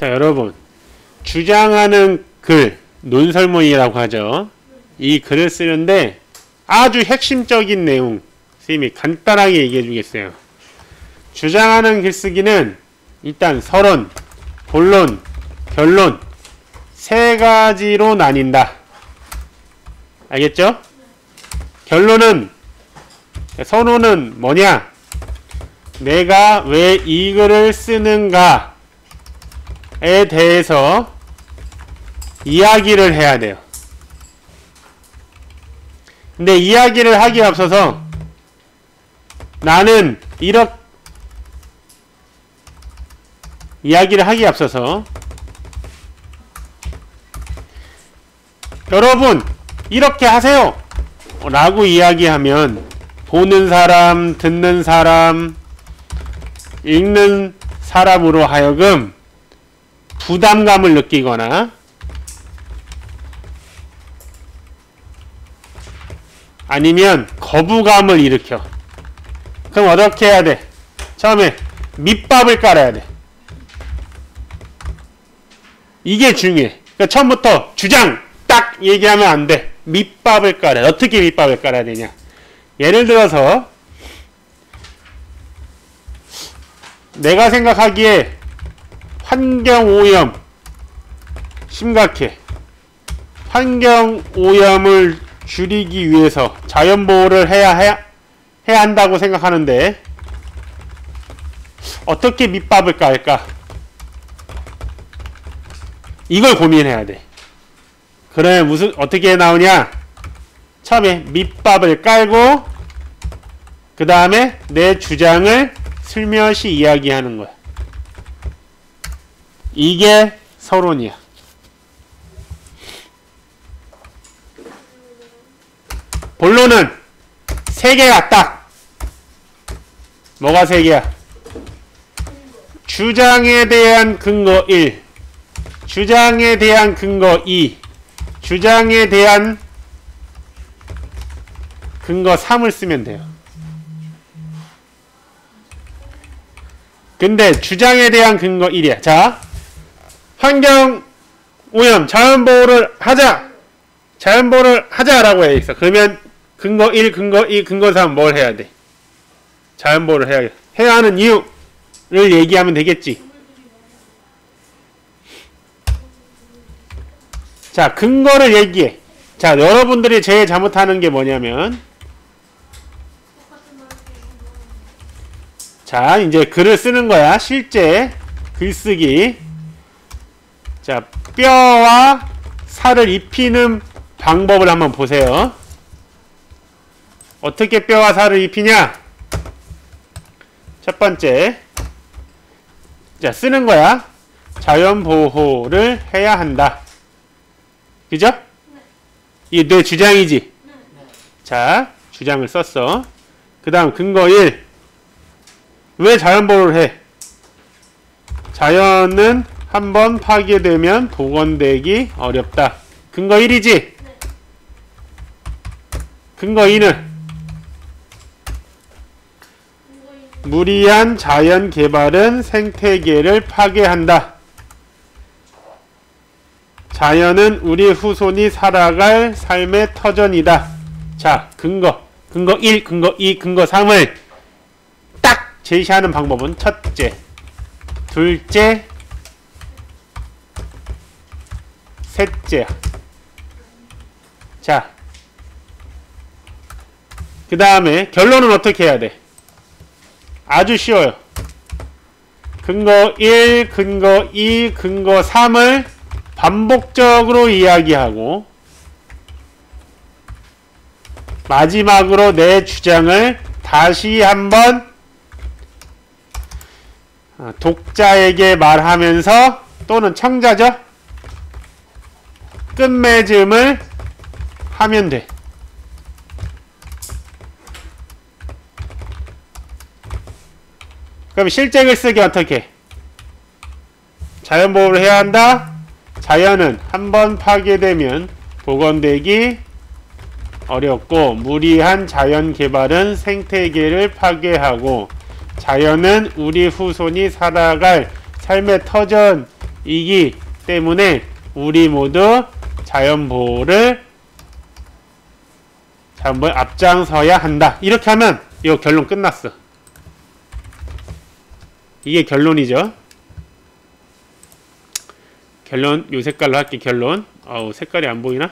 자, 여러분, 주장하는 글, 논설문이라고 하죠. 이 글을 쓰는데 아주 핵심적인 내용 선생님이 간단하게 얘기해 주겠어요. 주장하는 글쓰기는 일단 서론, 본론, 결론 세 가지로 나뉜다. 알겠죠? 결론은, 서론은 뭐냐? 내가 왜 이 글을 쓰는가에 대해서 이야기를 해야 돼요. 근데 이야기를 하기에 앞서서 나는 이야기를 하기에 앞서서 여러분 이렇게 하세요 라고 이야기하면 보는 사람, 듣는 사람, 읽는 사람으로 하여금 부담감을 느끼거나 아니면 거부감을 일으켜. 그럼 어떻게 해야 돼? 처음에 밑밥을 깔아야 돼. 이게 중요해. 그러니까 처음부터 주장 딱 얘기하면 안 돼. 밑밥을 깔아야 돼. 어떻게 밑밥을 깔아야 되냐? 예를 들어서 내가 생각하기에 환경오염 심각해. 환경오염을 줄이기 위해서 자연보호를 해야 한다고 생각하는데 어떻게 밑밥을 깔까? 이걸 고민해야 돼. 그래 어떻게 나오냐? 처음에 밑밥을 깔고 그 다음에 내 주장을 슬며시 이야기하는 거야. 이게 서론이야. 본론은 세 개가 딱. 뭐가 세 개야? 주장에 대한 근거 1, 주장에 대한 근거 2, 주장에 대한 근거 3을 쓰면 돼요. 근데 주장에 대한 근거 1이야. 자, 환경오염, 자연보호를 하자! 자연보호를 하자라고 해 있어. 그러면 근거 1, 근거 2, 근거 3 뭘 해야 돼? 자연보호를 해야 하는 이유를 얘기하면 되겠지. 자, 근거를 얘기해. 자, 여러분들이 제일 잘못하는 게 뭐냐면 자, 이제 글을 쓰는 거야. 실제 글쓰기. 자, 뼈와 살을 입히는 방법을 한번 보세요. 어떻게 뼈와 살을 입히냐? 첫 번째. 자, 쓰는 거야. 자연보호를 해야 한다. 그죠? 네. 이게 내 주장이지? 네. 자, 주장을 썼어. 그 다음 근거 1. 왜 자연보호를 해? 자연은 한번 파괴되면 복원되기 어렵다. 근거 1이지? 네. 근거 2는? 무리한 자연 개발은 생태계를 파괴한다. 자연은 우리 후손이 살아갈 삶의 터전이다. 자, 근거 1, 근거 2, 근거 3을 딱 제시하는 방법은 첫째, 둘째, 셋째. 자, 그 다음에 결론은 어떻게 해야 돼? 아주 쉬워요. 근거 1, 근거 2, 근거 3을 반복적으로 이야기하고 마지막으로 내 주장을 다시 한번 독자에게 말하면서 또는 청자죠? 끝맺음을 하면 돼. 그럼 실제 글쓰기 어떻게? 자연보호를 해야 한다. 자연은 한번 파괴되면 복원되기 어렵고 무리한 자연 개발은 생태계를 파괴하고 자연은 우리 후손이 살아갈 삶의 이기 때문에 우리 모두 자연보호를 앞장서야 한다. 이렇게 하면 이거 결론 끝났어. 이게 결론이죠. 결론 요 색깔로 할게. 결론. 색깔이 안 보이나?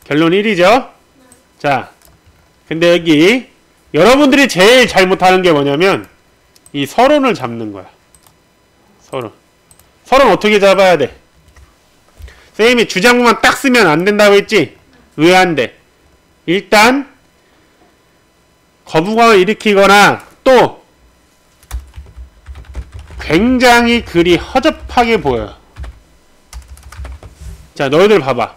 결론 1이죠. 자, 근데 여기 여러분들이 제일 잘못하는 게 뭐냐면 이 서론을 잡는 거야. 서론 어떻게 잡아야 돼? 선생님이 주장문만 딱 쓰면 안 된다고 했지? 왜 안 돼? 일단 거부감을 일으키거나 또 굉장히 글이 허접하게 보여요. 자, 너희들 봐봐.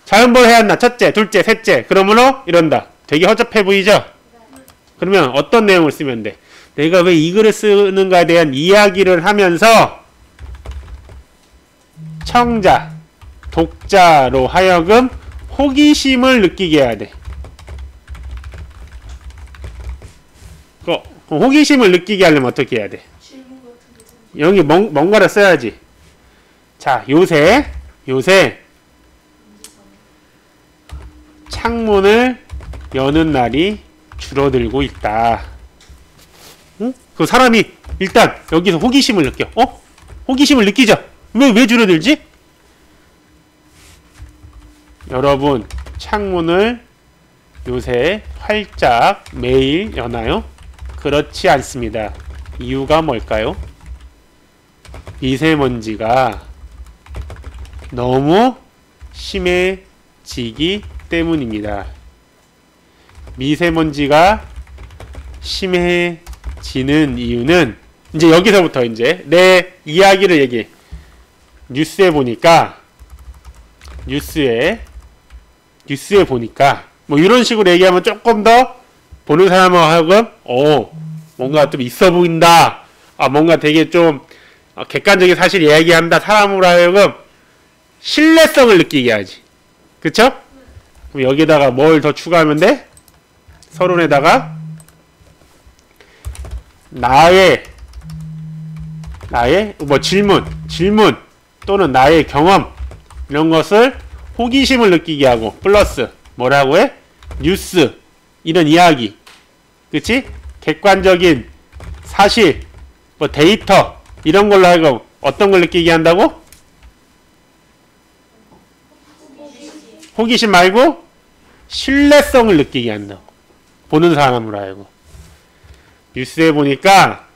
자연보호 해야 한다. 첫째, 둘째, 셋째. 그러므로 이런다. 되게 허접해 보이죠? 그러면 어떤 내용을 쓰면 돼? 내가 왜 이 글을 쓰는가에 대한 이야기를 하면서 청자, 독자로 하여금 호기심을 느끼게 해야 돼. 호기심을 느끼게 하려면 어떻게 해야 돼? 여기 뭔가를 써야지. 자, 요새 창문을 여는 날이 줄어들고 있다. 응? 그 사람이 일단 여기서 호기심을 느껴. 호기심을 느끼죠? 왜 줄어들지? 여러분, 창문을 요새 활짝 매일 여나요? 그렇지 않습니다. 이유가 뭘까요? 미세먼지가 너무 심해지기 때문입니다. 미세먼지가 심해지는 이유는 이제 여기서부터 이제 내 이야기를 얘기해. 뉴스에 보니까 뭐 이런 식으로 얘기하면 조금 더 보는 사람하고 뭔가 좀 있어 보인다. 뭔가 되게 좀 객관적인 사실 이야기한다. 사람으로 하여금 신뢰성을 느끼게 하지. 그쵸? 그럼 여기다가 뭘 더 추가하면 돼? 서론에다가 나의 뭐 질문 또는 나의 경험 이런 것을 호기심을 느끼게 하고 플러스 뭐라고 해? 뉴스 이런 이야기 그치? 객관적인 사실 뭐 데이터 이런 걸로 하여금 어떤 걸 느끼게 한다고? 호기심 말고 신뢰성을 느끼게 한다고. 보는 사람으로 하여금. 뉴스에 보니까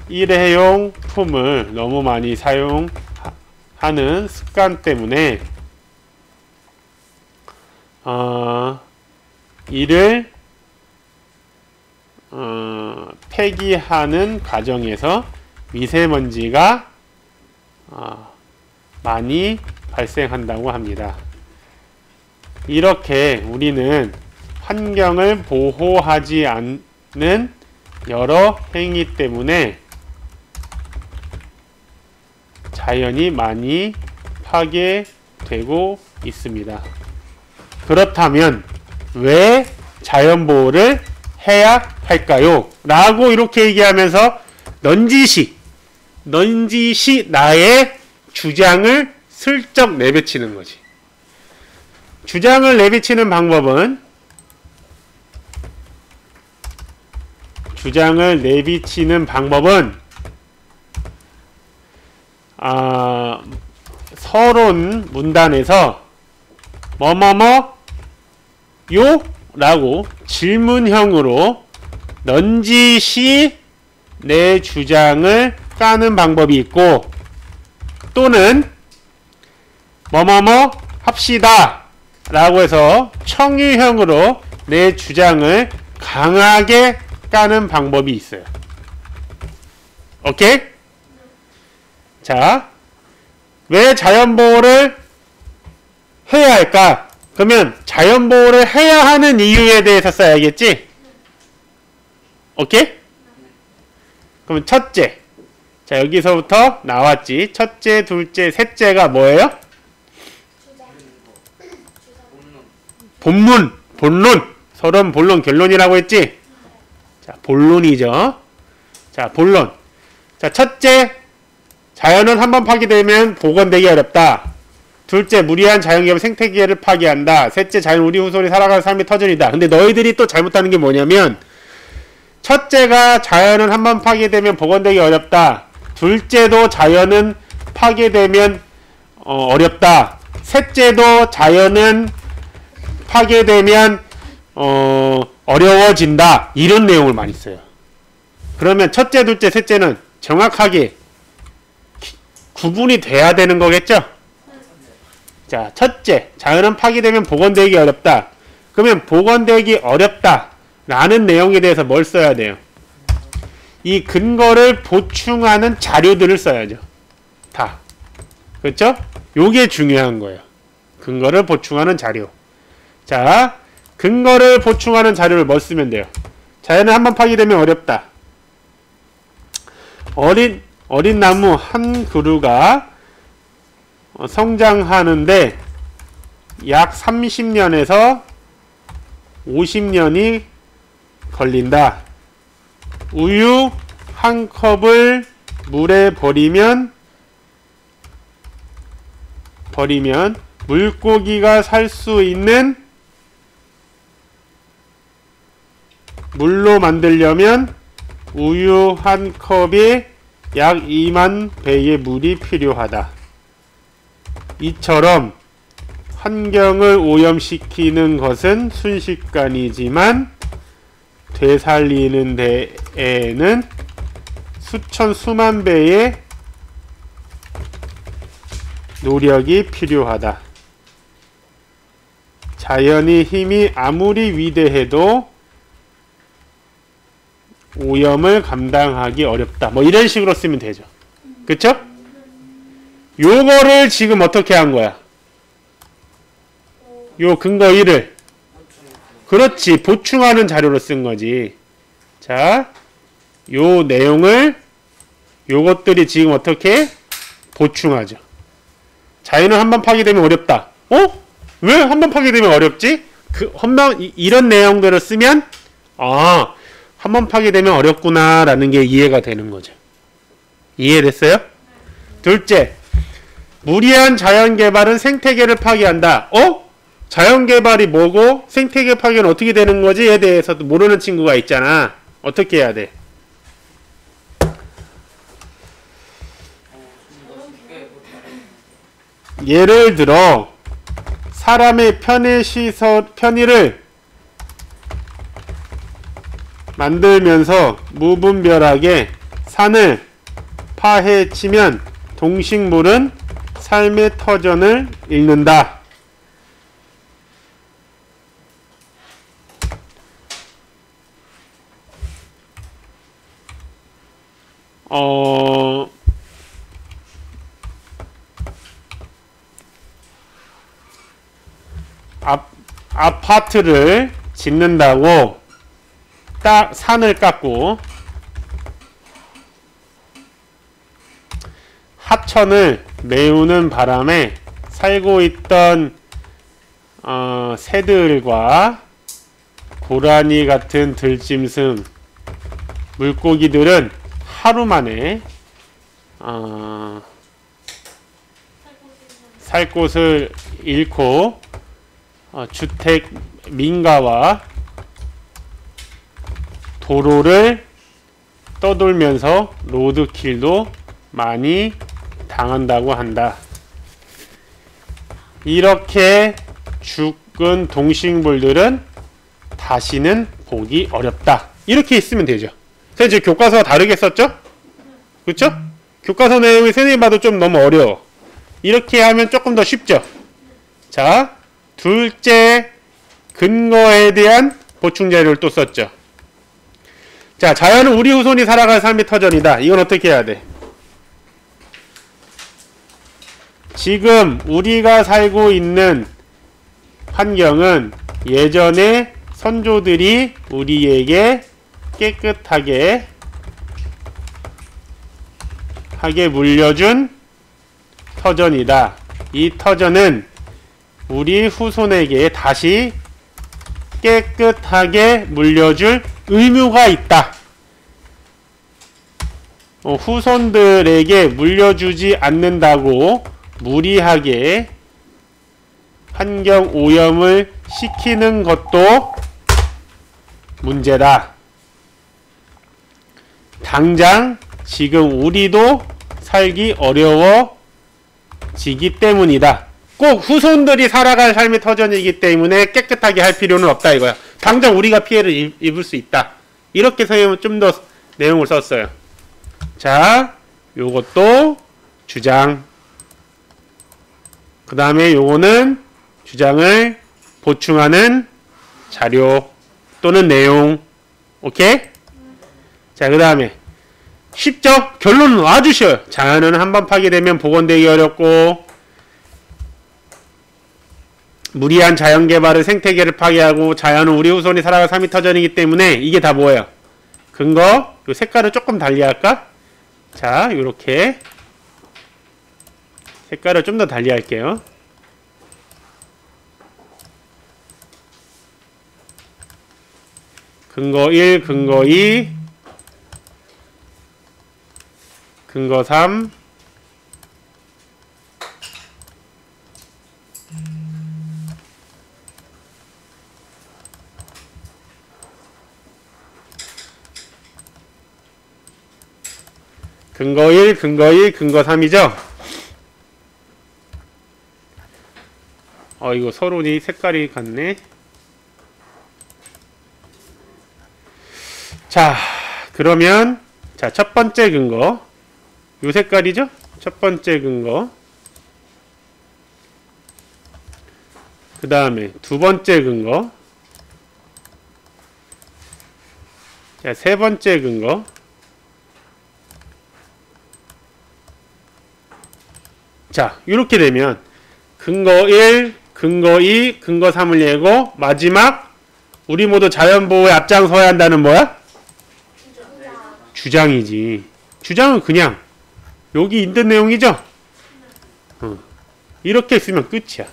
일회용품을 너무 많이 사용하는 습관 때문에 이를 폐기하는 과정에서 미세먼지가 많이 발생한다고 합니다. 이렇게 우리는 환경을 보호하지 않는 여러 행위 때문에 자연이 많이 파괴되고 있습니다. 그렇다면 왜 자연보호를 해야 할까요? 라고 이렇게 얘기하면서 넌지시 나의 주장을 슬쩍 내비치는 거지. 주장을 내비치는 방법은 서론 문단에서 뭐뭐뭐요? 라고 질문형으로 넌지시 내 주장을 까는 방법이 있고 또는 뭐뭐뭐 합시다 라고 해서 청유형으로 내 주장을 강하게 까는 방법이 있어요. 오케이? 자, 왜 자연보호를 해야 할까? 그러면 자연보호를 해야 하는 이유에 대해서 써야겠지? 오케이? 그럼 첫째. 자, 여기서부터 나왔지. 첫째, 둘째, 셋째가 뭐예요? 본론. 서론, 본론, 결론이라고 했지? 자, 본론이죠. 자, 본론. 자, 첫째, 자연은 한번 파괴되면 복원되기 어렵다. 둘째, 무리한 자연계획 생태계를 파괴한다. 셋째, 자연 우리 후손이 살아가는 삶의 터전이다. 근데 너희들이 또 잘못하는 게 뭐냐면, 첫째가 자연은 한번 파괴되면 복원되기 어렵다. 둘째도 자연은 파괴되면 어렵다. 셋째도 자연은 파괴되면 어려워진다. 이런 내용을 많이 써요. 그러면 첫째, 둘째, 셋째는 정확하게 구분이 돼야 되는 거겠죠? 자, 첫째, 자연은 파괴되면 복원되기 어렵다. 그러면 복원되기 어렵다 라는 내용에 대해서 뭘 써야 돼요? 이 근거를 보충하는 자료들을 써야죠. 다. 그렇죠? 요게 중요한 거예요. 근거를 보충하는 자료. 자, 근거를 보충하는 자료를 뭐 쓰면 돼요? 자연은 한번 파괴되면 어렵다. 어린 나무 한 그루가 성장하는데 약 30년에서 50년이 걸린다. 우유 한 컵을 물에 버리면 물고기가 살 수 있는 물로 만들려면 우유 한 컵에 약 2만 배의 물이 필요하다. 이처럼 환경을 오염시키는 것은 순식간이지만 되살리는 데에는 수천 수만 배의 노력이 필요하다. 자연의 힘이 아무리 위대해도 오염을 감당하기 어렵다. 뭐 이런 식으로 쓰면 되죠. 그쵸? 요거를 지금 어떻게 한 거야? 요 근거 1을 그렇지, 보충하는 자료로 쓴 거지. 자, 요 내용을 요것들이 지금 어떻게 보충하죠. 자연은 한번 파괴되면 어렵다. 왜 한번 파괴되면 어렵지? 이런 내용들을 쓰면 한번 파괴되면 어렵구나 라는 게 이해가 되는 거죠. 이해됐어요? 둘째, 무리한 자연개발은 생태계를 파괴한다. 자연개발이 뭐고 생태계 파괴는 어떻게 되는 거지에 대해서도 모르는 친구가 있잖아. 어떻게 해야 돼? 예를 들어 사람의 편의를 만들면서 무분별하게 산을 파헤치면 동식물은 삶의 터전을 잃는다. 아파트를 짓는다고 딱 산을 깎고 하천을 메우는 바람에 살고 있던 새들과 고라니 같은 들짐승 물고기들은 하루 만에 살 곳을 잃고 주택 민가와 도로를 떠돌면서 로드킬도 많이 당한다고 한다. 이렇게 죽은 동식물들은 다시는 보기 어렵다. 이렇게 있으면 되죠. 그래서 이제 교과서와 다르게 썼죠? 그쵸? 교과서 내용이 선생님 봐도 좀 너무 어려워. 이렇게 하면 조금 더 쉽죠? 자, 둘째, 근거에 대한 보충 자료를 또 썼죠. 자, 자연은 우리 후손이 살아갈 삶의 터전이다. 이건 어떻게 해야 돼? 지금 우리가 살고 있는 환경은 예전에 선조들이 우리에게 깨끗하게 물려준 터전이다. 이 터전은 우리 후손에게 다시 깨끗하게 물려줄 의무가 있다. 후손들에게 물려주지 않는다고 무리하게 환경 오염을 시키는 것도 문제다. 당장 지금 우리도 살기 어려워지기 때문이다. 꼭 후손들이 살아갈 삶의 터전이기 때문에 깨끗하게 할 필요는 없다 이거야. 당장 우리가 피해를 입을 수 있다. 이렇게 선생님은 좀 더 내용을 썼어요. 자, 요것도 주장. 그 다음에 요거는 주장을 보충하는 자료 또는 내용. 오케이? 자, 그 다음에 쉽죠? 결론은 아주 쉬워요. 자연은 한번 파괴되면 복원되기 어렵고 무리한 자연개발은 생태계를 파괴하고 자연은 우리 후손이 살아갈 3m 전이기 때문에 이게 다 뭐예요? 근거, 요 색깔을 조금 달리 할까? 자, 요렇게 색깔을 좀 더 달리 할게요. 근거 1, 근거 2, 근거 3, 근거 1, 근거 2, 근거 3이죠? 이거 서론이 색깔이 같네. 자, 그러면 자, 첫 번째 근거 요 색깔이죠? 첫 번째 근거. 그 다음에 두 번째 근거. 자, 세 번째 근거. 자, 이렇게 되면 근거 1, 근거 2, 근거 3을 내고 마지막 우리 모두 자연보호에 앞장서야 한다는 뭐야? 주장이지. 주장은 그냥 여기 있는 내용이죠? 이렇게 쓰면 끝이야.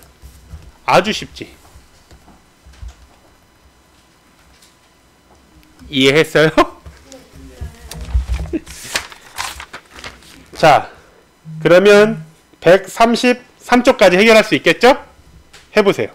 아주 쉽지. 이해했어요? 자, 그러면 133쪽까지 해결할 수 있겠죠? 해보세요.